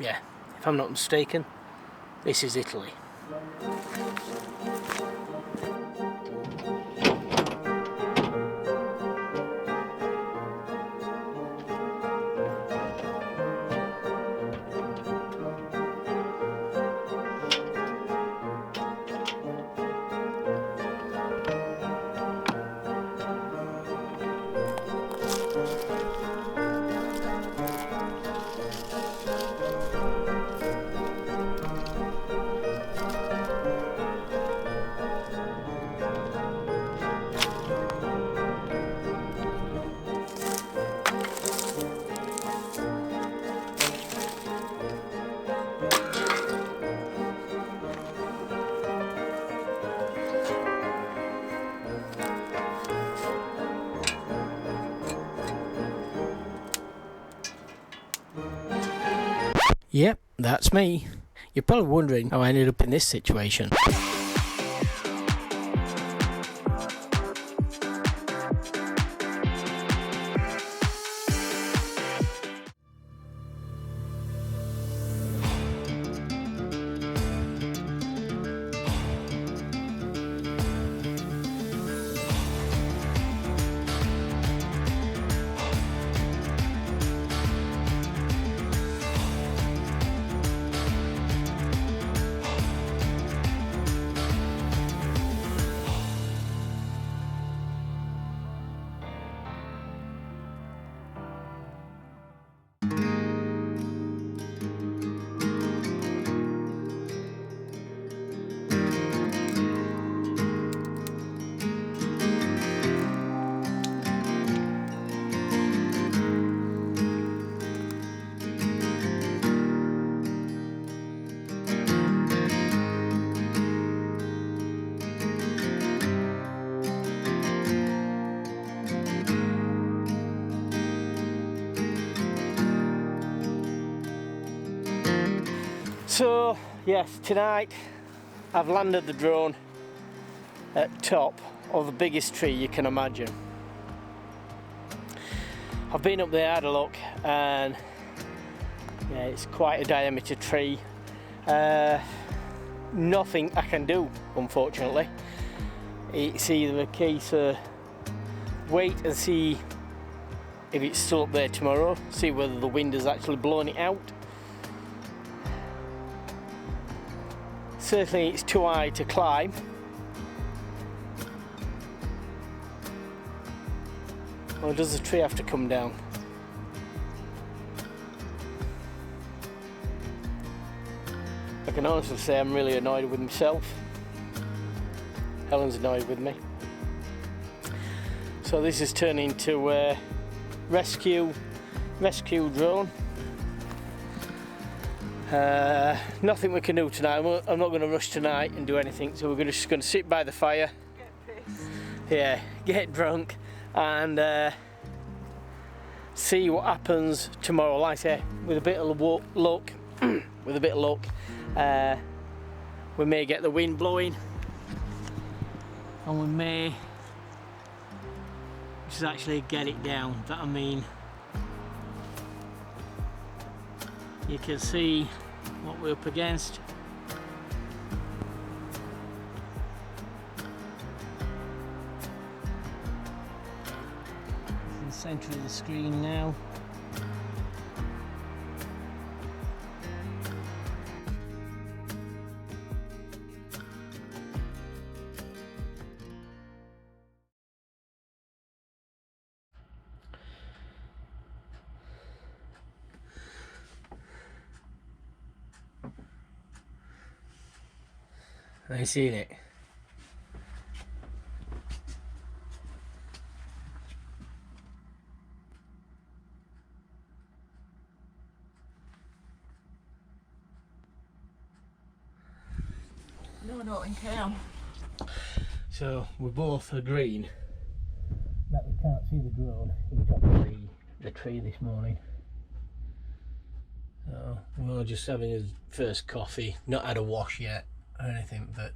Yeah, if I'm not mistaken, this is Italy. Yep, that's me. You're probably wondering how I ended up in this situation. So yes, tonight I've landed the drone at top of the biggest tree you can imagine. I've been up there, had a look, and yeah, it's quite a diameter tree. Nothing I can do, unfortunately. It's either a case of wait and see if it's still up there tomorrow, see whether the wind has actually blown it out. Certainly it's too high to climb. Or does the tree have to come down? I can honestly say I'm really annoyed with myself. Helen's annoyed with me. So this is turning into a rescue drone. Nothing we can do tonight. I'm not going to rush tonight and do anything, so we're just going to sit by the fire, get pissed, yeah, get drunk, and see what happens tomorrow. Like I say, with a bit of luck, we may get the wind blowing, and we may just actually get it down. That I mean, you can see what we're up against. It's in the centre of the screen now. Have you seen it? no, I don't think I am. So we're both agreeing that we can't see the drone in top of the tree this morning. So we're just having his first coffee, not had a wash yet or anything, but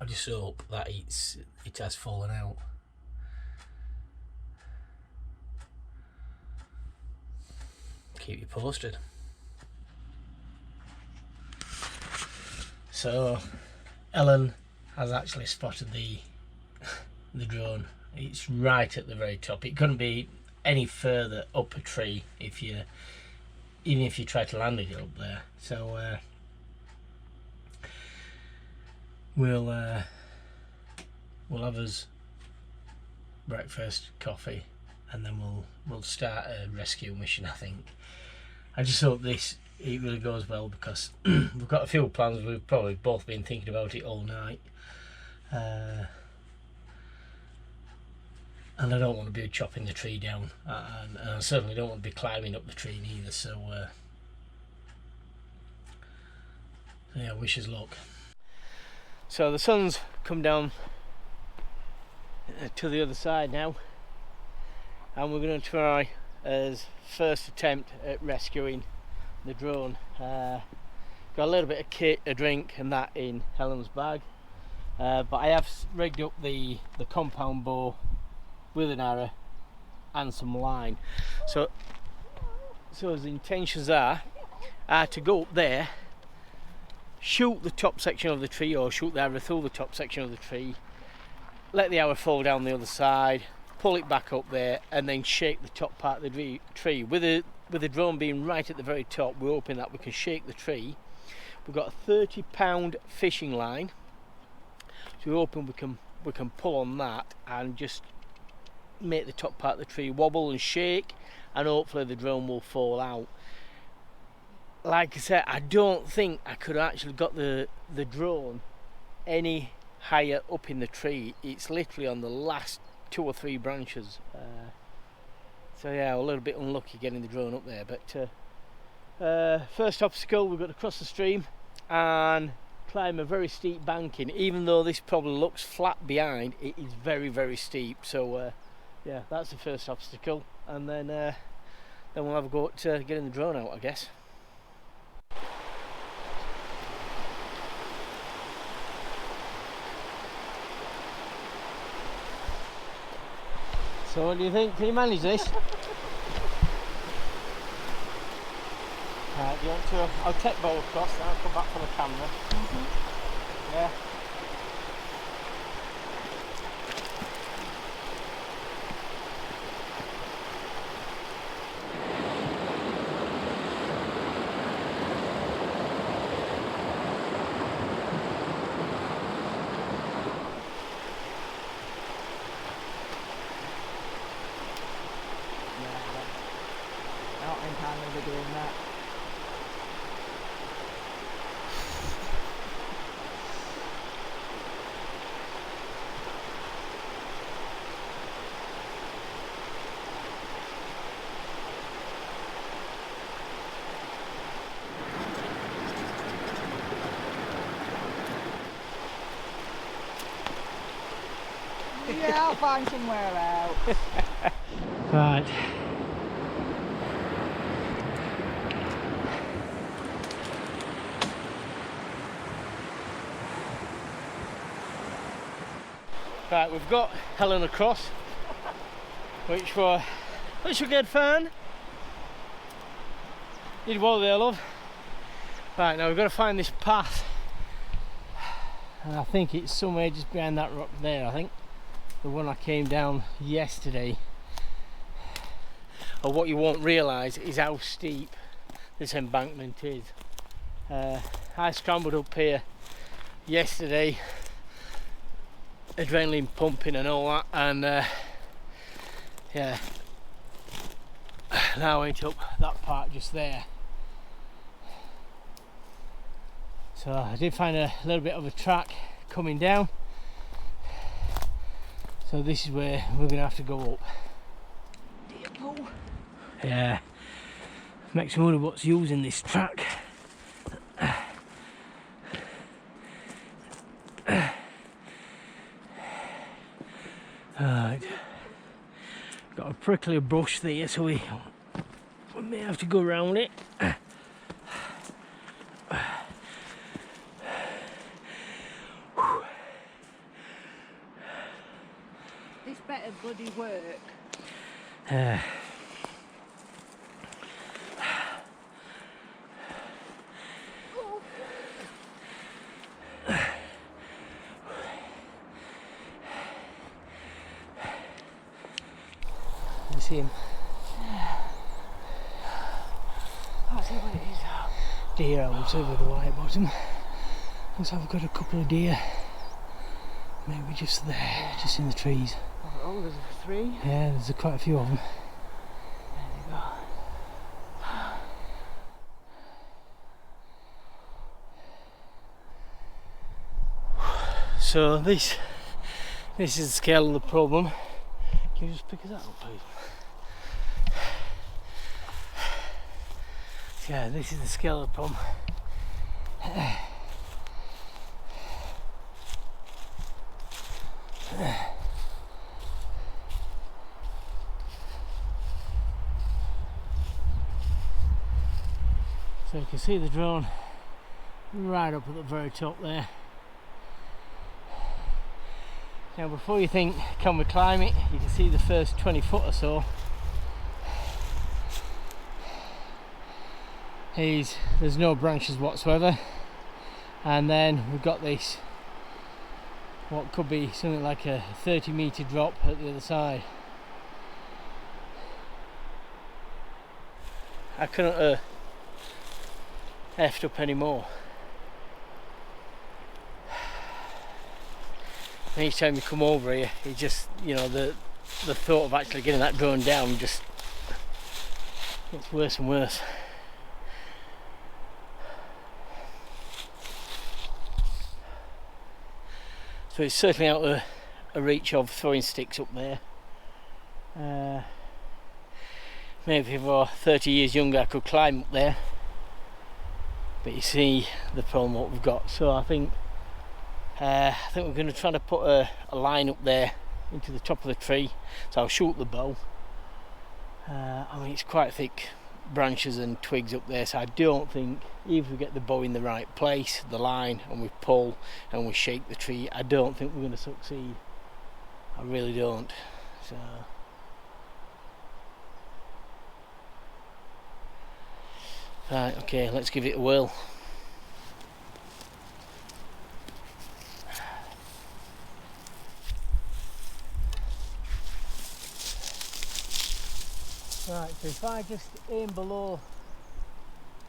I just hope that it has fallen out. keep you posted. So Ellen has actually spotted the drone. It's right at the very top. It couldn't be any further up a tree even if you try to land it up there. So we'll have us breakfast, coffee, and then we'll start a rescue mission. I think. I just hope it really goes well, because we've got a few plans. We've probably both been thinking about it all night, and I don't want to be chopping the tree down, and I certainly don't want to be climbing up the tree either. So yeah, wish us luck. So the sun's come down to the other side now, and we're going to try as first attempt at rescuing the drone. Got a little bit of kit, a drink and that in Helen's bag, but I have rigged up the compound bow with an arrow and some line. So the intentions are to go up there, shoot the top section of the tree, or shoot the arrow through the top section of the tree, let the arrow fall down the other side, pull it back up there, and then shake the top part of the tree. With the drone being right at the very top, we're hoping that we can shake the tree. We've got a 30-pound fishing line, so we're hoping we can pull on that and just make the top part of the tree wobble and shake, and hopefully the drone will fall out. Like I said, I don't think I could have actually got the drone any higher up in the tree. It's literally on the last 2 or 3 branches. So yeah, a little bit unlucky getting the drone up there. But first obstacle, we've got to cross the stream and climb a very steep banking. Even though this probably looks flat behind, it is very, very steep. So yeah, that's the first obstacle, and then we'll have a go at getting the drone out, I guess. So what do you think? Can you manage this? Right, do you want to? I'll take bow across and I'll come back for the camera. Yeah. I don't think I'm going to be doing that. Yeah, I'll find somewhere else. Right. Right, we've got Helen across, which were good fun. Did well there, love. Right, now we've got to find this path, and I think it's somewhere just behind that rock there. I think the one I came down yesterday. Or what you won't realise is how steep this embankment is. I scrambled up here yesterday, adrenaline pumping and all that, and yeah, now I went up that part just there. So I did find a little bit of a track coming down, so this is where we're gonna have to go up. Yeah, makes me wonder what's using this track. Right, got a prickly bush there, so we may have to go around it. This better bloody work. see him? I see what it is. Deer, I would say, with the white bottom. Looks like we've got a couple of deer. Maybe just there, just in the trees. Oh, there's 3. Yeah, there's quite a few of them. There you go. So this is the scale of the problem. Can you just pick us up, please? Yeah, this is the scale of the problem. So you can see the drone right up at the very top there. Now before you think, can we climb it, you can see the first 20 foot or so. There's no branches whatsoever. And then we've got this, what could be something like a 30-metre drop at the other side. I couldn't effed up anymore. And each time you come over here, it just, you know, the thought of actually getting that drone down just gets worse and worse. So it's certainly out of reach of throwing sticks up there. Maybe if I were 30 years younger I could climb up there. But you see the problem what we've got. So I think we're going to try to put a line up there into the top of the tree. So I'll shoot the bow. I mean, it's quite thick branches and twigs up there, so I don't think, even if we get the bow in the right place, the line, and we pull and we shake the tree, I don't think we're going to succeed. I really don't. So right, okay, let's give it a whirl. Right, so if I just aim below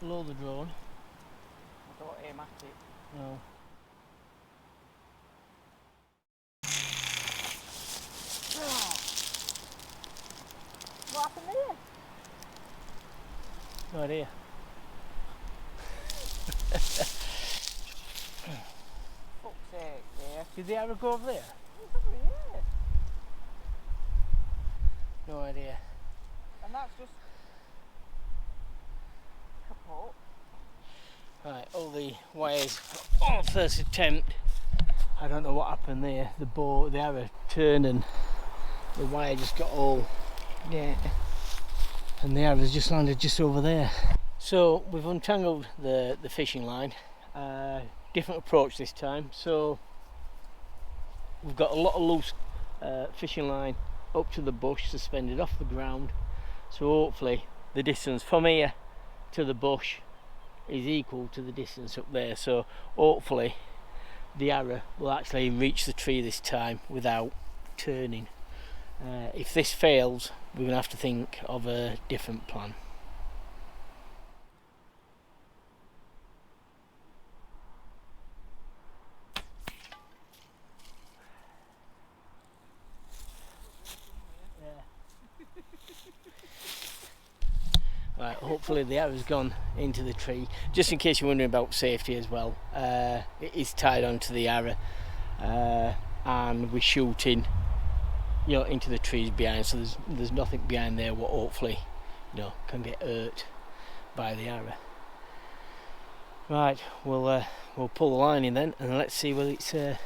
the drone. I don't aim at it. No. Oh. What happened there? No idea. Fuck's sake, there. Did the arrow go over there? It's over here. No idea. And that's just kaput. Right, all the wires on first attempt. I don't know what happened there. The arrow turned and the wire just got all, yeah, and the arrow's just landed just over there. So we've untangled the fishing line. Different approach this time. So we've got a lot of loose fishing line up to the bush, suspended off the ground. So hopefully the distance from here to the bush is equal to the distance up there. So hopefully the arrow will actually reach the tree this time without turning. If this fails, we're going to have to think of a different plan. Right, hopefully the arrow's gone into the tree. Just in case you're wondering about safety as well, it is tied onto the arrow, and we're shooting, you know, into the trees behind. So there's nothing behind there what hopefully, you know, can get hurt by the arrow. Right, we'll pull the line in then, and let's see whether it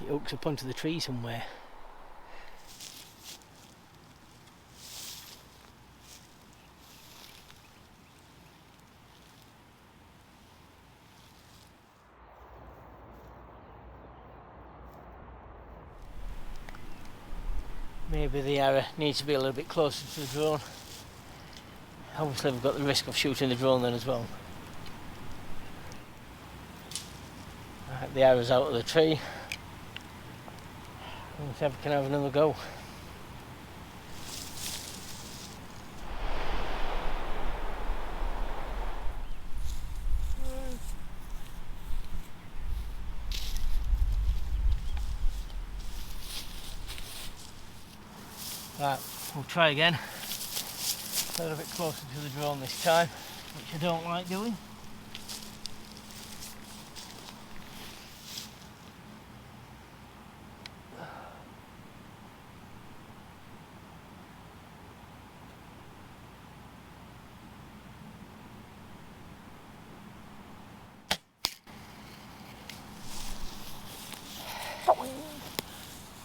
hooks up onto the tree somewhere. Maybe the arrow needs to be a little bit closer to the drone. Obviously we've got the risk of shooting the drone then as well. Right, the arrow's out of the tree. Let's see if we can have another go. Right, we'll try again. A little bit closer to the drone this time, which I don't like doing.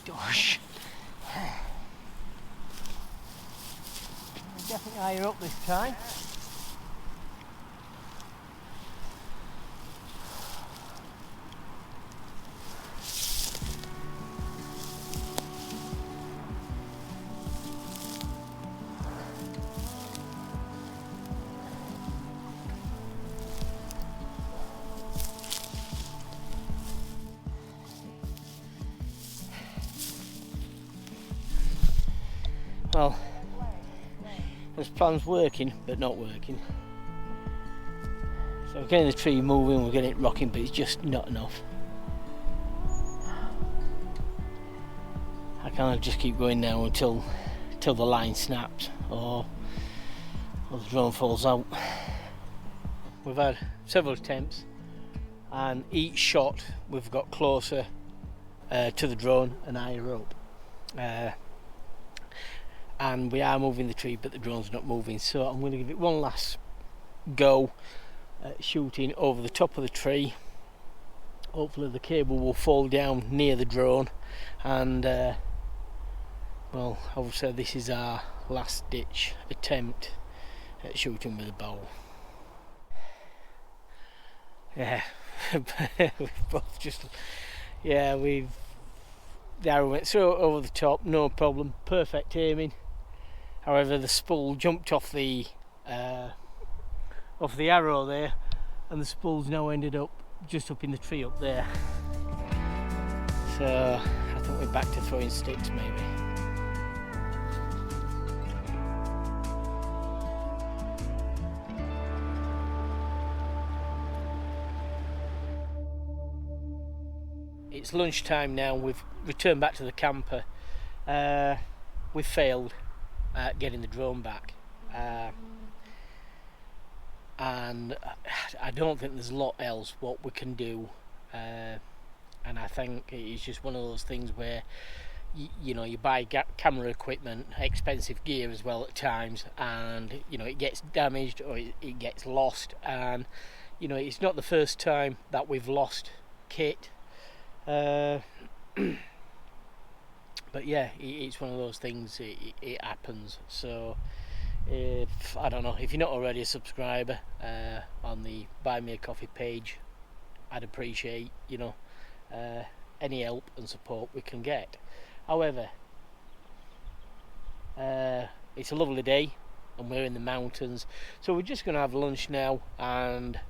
Gosh. Definitely higher up this time. Well, this plan's working, but not working. So we're getting the tree moving, we're getting it rocking, but it's just not enough. I can't just keep going now until the line snaps or the drone falls out. We've had several attempts, and each shot we've got closer to the drone and higher up. And we are moving the tree, but the drone's not moving, so I'm going to give it one last go at shooting over the top of the tree. Hopefully the cable will fall down near the drone, and well, I would say this is our last ditch attempt at shooting with a bow. Yeah, we've both just, yeah, the arrow went so over the top, no problem, perfect aiming. However, the spool jumped off the arrow there, and the spool's now ended up just up in the tree up there. So I think we're back to throwing sticks maybe. It's lunchtime now, we've returned back to the camper. We've failed at getting the drone back, and I don't think there's a lot else what we can do, and I think it's just one of those things where you know, you buy camera equipment, expensive gear as well at times, and you know, it gets damaged or it gets lost, and you know, it's not the first time that we've lost kit. But yeah, it's one of those things, it happens. So if, I don't know, if you're not already a subscriber on the Buy Me a Coffee page, I'd appreciate, you know, any help and support we can get. However, it's a lovely day and we're in the mountains, so we're just going to have lunch now and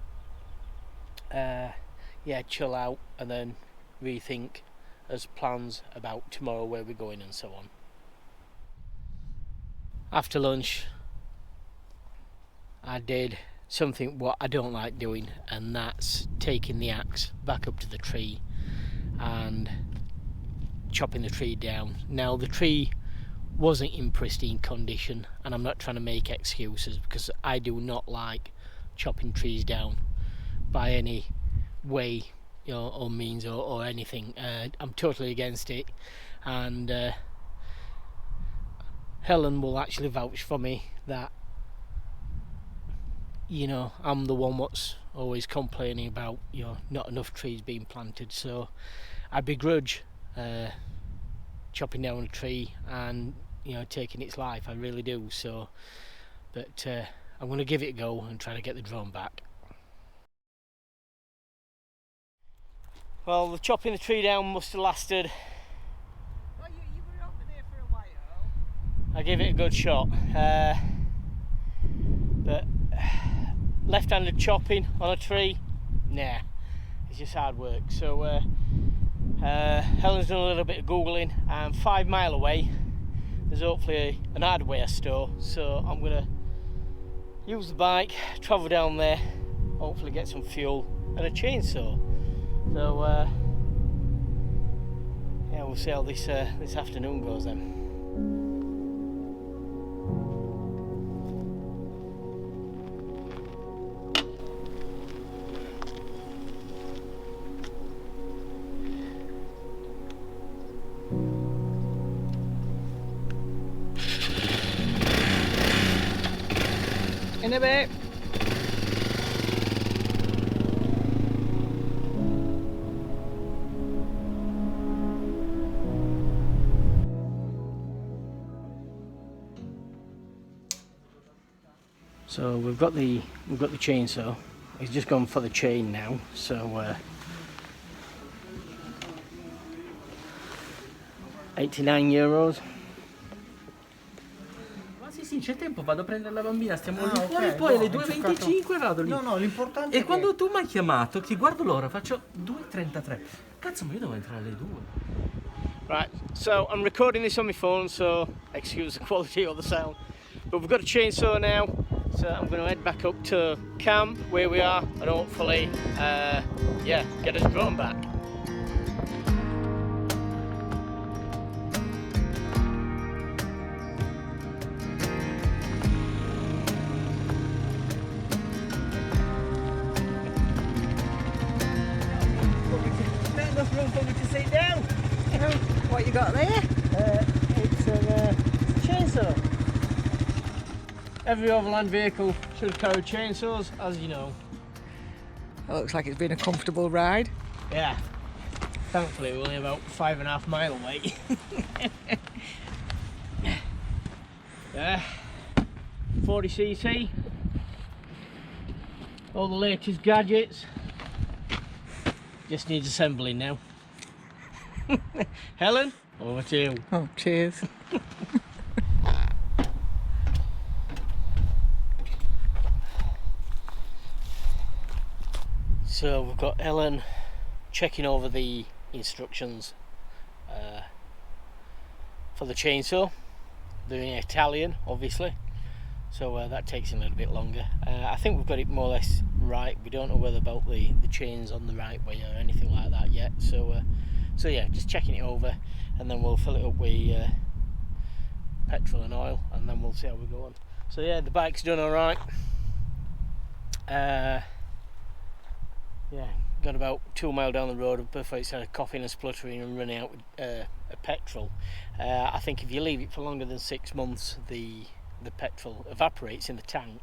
yeah, chill out and then rethink as plans about tomorrow, where we're going and so on. After lunch I did something what I don't like doing, and that's taking the axe back up to the tree and chopping the tree down. Now the tree wasn't in pristine condition, and I'm not trying to make excuses, because I do not like chopping trees down by any way, you know, or means or anything. I'm totally against it, and Helen will actually vouch for me that, you know, I'm the one what's always complaining about, you know, not enough trees being planted. So I begrudge chopping down a tree and, you know, taking its life, I really do. So, but I'm going to give it a go and try to get the drone back. Well, the chopping the tree down must have lasted. Well, you were over there for a while. I gave it a good shot, but left-handed chopping on a tree, nah, it's just hard work. So Helen's done a little bit of googling, and 5 miles away there's hopefully an hardware store, so I'm gonna use the bike, travel down there, hopefully get some fuel and a chainsaw. So yeah, we'll see how this afternoon goes then. in a bit. So we've got the chainsaw. He's just gone for the chain now. So €89. Ma sì, c'è tempo, vado a prendere la bambina, stiamo lì ok, fuori e poi no, alle 2:25 vado lì. No, l'importante E è quando tu mi hai chiamato, ti guardo l'ora, faccio 2:33. Cazzo, ma io devo entrare alle 2. Right, so I'm recording this on my phone, so excuse the quality of the sound. But we've got a chainsaw now, so I'm going to head back up to camp where we are, and hopefully, yeah, get us drone back. enough room for me to sit down. What you got there? It's a chainsaw. Every overland vehicle should carry chainsaws, as you know. It looks like it's been a comfortable ride. Yeah. Thankfully, we're only about 5.5 miles away. Yeah. 40cc. All the latest gadgets. Just needs assembling now. Helen, over to you. Oh, cheers. So we've got Ellen checking over the instructions for the chainsaw. They're in Italian, obviously, so that takes a little bit longer. I think we've got it more or less right. We don't know whether about the chains on the right way or anything like that yet. So yeah, just checking it over, and then we'll fill it up with petrol and oil, and then we'll see how we're going. So yeah, the bike's done all right. Yeah, got about 2 miles down the road before it started coughing and spluttering and running out with a petrol. I think if you leave it for longer than 6 months, the petrol evaporates in the tank,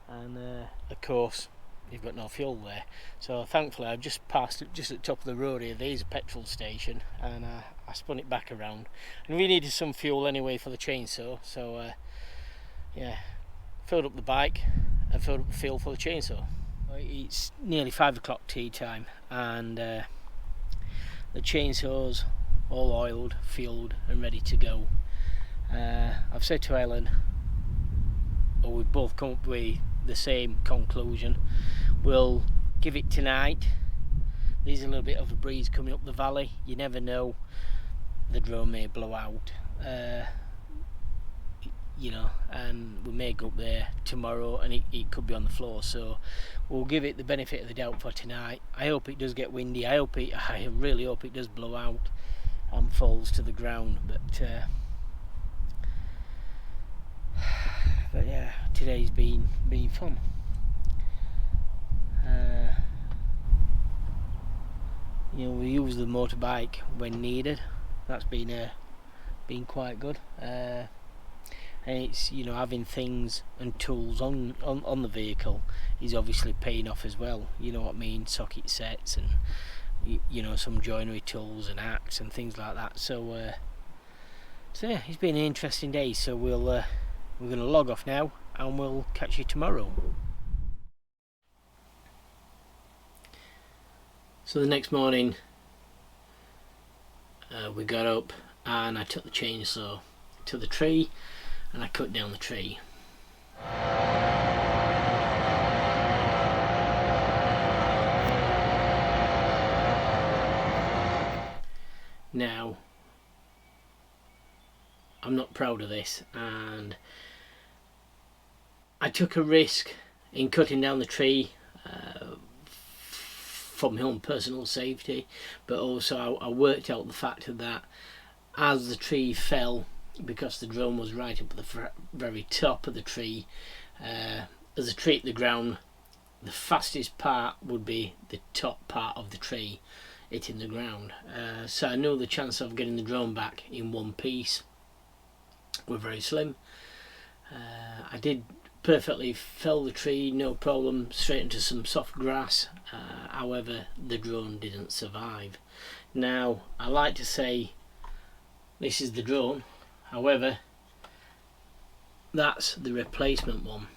and of course you've got no fuel there. So thankfully I've just passed it just at the top of the road here. There's a petrol station, and I spun it back around, and we needed some fuel anyway for the chainsaw. So yeah, filled up the bike and filled up the fuel for the chainsaw. It's nearly 5 o'clock tea time, and the chainsaw's all oiled, fueled and ready to go. I've said to Ellen, or we've both come up with the same conclusion, we'll give it tonight. There's a little bit of a breeze coming up the valley, you never know, the drone may blow out, you know, and we may go up there tomorrow and it could be on the floor. So we'll give it the benefit of the doubt for tonight. I hope it does get windy. I really hope it does blow out and falls to the ground. But yeah, today's been fun. You know, we use the motorbike when needed. That's been quite good. And it's, you know, having things and tools on the vehicle is obviously paying off as well. You know what I mean? Socket sets and you know, some joinery tools and axe and things like that. So yeah, it's been an interesting day. So we're going to log off now, and we'll catch you tomorrow. So the next morning we got up and I took the chainsaw to the tree and I cut down the tree. Now, I'm not proud of this, and I took a risk in cutting down the tree for my own personal safety, but also I worked out the fact that as the tree fell, because the drone was right up at the very top of the tree, as the tree hit the ground, the fastest part would be the top part of the tree hitting the ground. So I knew the chance of getting the drone back in one piece were very slim. I did perfectly fell the tree, no problem, straight into some soft grass. However, the drone didn't survive. Now, I like to say this is the drone, however, that's the replacement one.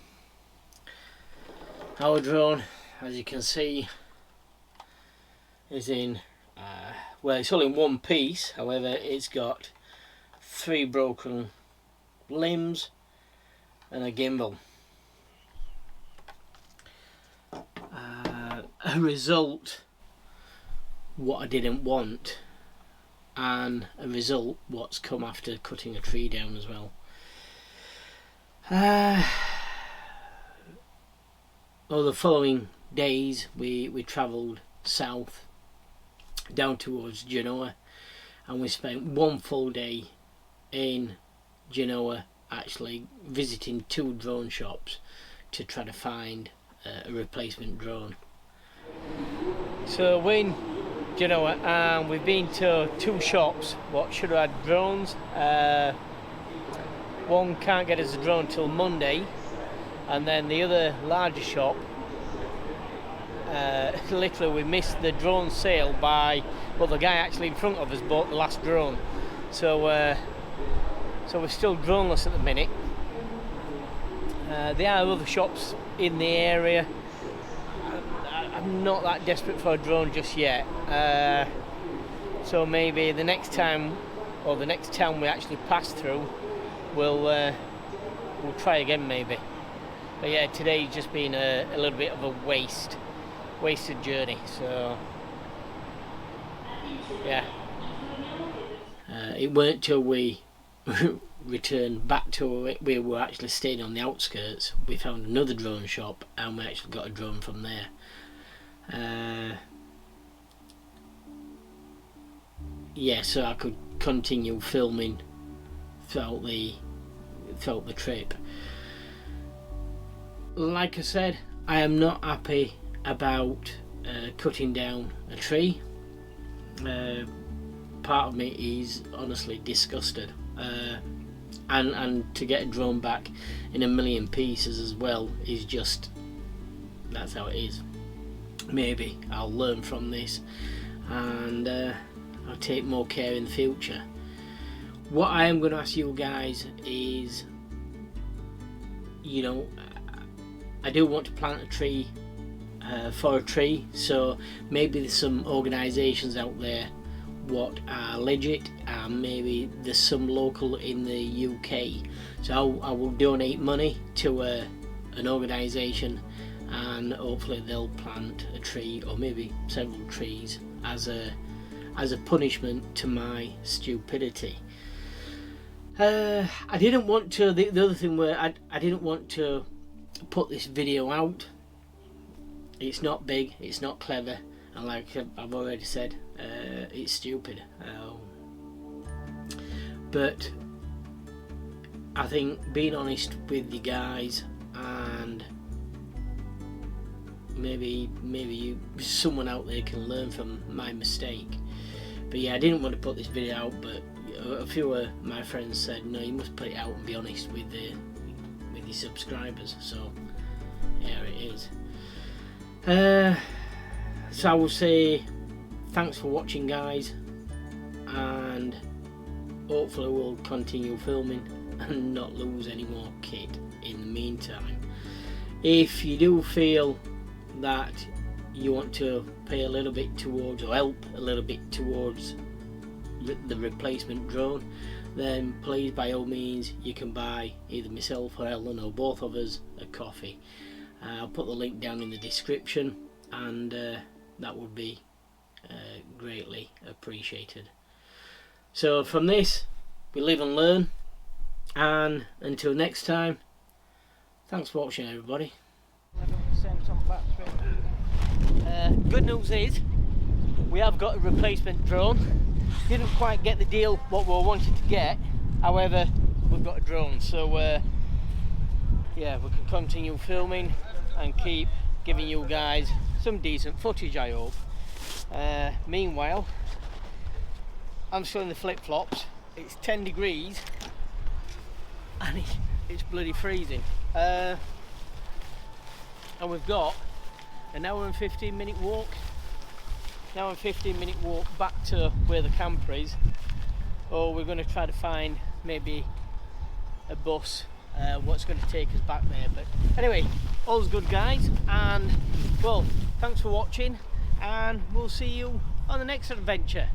Our drone, as you can see, is in, well, it's all in one piece, however, it's got 3 broken limbs and a gimbal. A result what I didn't want, and a result what's come after cutting a tree down as well. The following days we travelled south down towards Genoa, and we spent one full day in Genoa actually visiting 2 drone shops to try to find a replacement drone. So we're in Genoa and we've been to 2 shops what should have had drones. One can't get us a drone till Monday, and then the other larger shop, literally we missed the drone sale by, well, the guy actually in front of us bought the last drone, so we're still droneless at the minute. There are other shops in the area. I'm not that desperate for a drone just yet, so maybe the next time, or the next town we actually pass through, we'll try again maybe. But yeah, today's just been a little bit of a wasted journey, so yeah. It weren't till we returned back to where we were actually staying on the outskirts, we found another drone shop and we actually got a drone from there. Yeah, so I could continue filming throughout the trip. Like I said, I am not happy about cutting down a tree. Part of me is honestly disgusted, and to get a drone back in a million pieces as well is just, that's how it is. Maybe I'll learn from this and I'll take more care in the future. What I am going to ask you guys is, you know, I do want to plant a tree for a tree, so maybe there's some organisations out there what are legit, and maybe there's some local in the UK, so I will donate money to an organisation, and hopefully they'll plant a tree or maybe several trees as a punishment to my stupidity. I didn't want to, the other thing where I didn't want to put this video out. It's not big, it's not clever, and like I've already said, it's stupid. But I think being honest with you guys, and maybe someone out there can learn from my mistake. But yeah, I didn't want to put this video out, but a few of my friends said, no, you must put it out and be honest with your subscribers. So yeah, it is. So I will say thanks for watching, guys, and hopefully we'll continue filming and not lose any more kit in the meantime. If you do feel that you want to pay a little bit towards, or help a little bit towards the replacement drone, then please, by all means, you can buy either myself or Ellen or both of us a coffee. I'll put the link down in the description, and that would be greatly appreciated. So from this, we live and learn, and until next time, thanks for watching, everybody. 11% on battery. Good news is we have got a replacement drone. Didn't quite get the deal what we wanted to get, however we've got a drone, so yeah, we can continue filming and keep giving you guys some decent footage, I hope. Meanwhile, I'm still in the flip-flops. It's 10 degrees and it's bloody freezing. and we've got an hour and 15-minute walk. An hour and 15-minute walk back to where the camper is, or we're going to try to find maybe a bus what's going to take us back there. But anyway, all's good, guys, and well, thanks for watching, and we'll see you on the next adventure.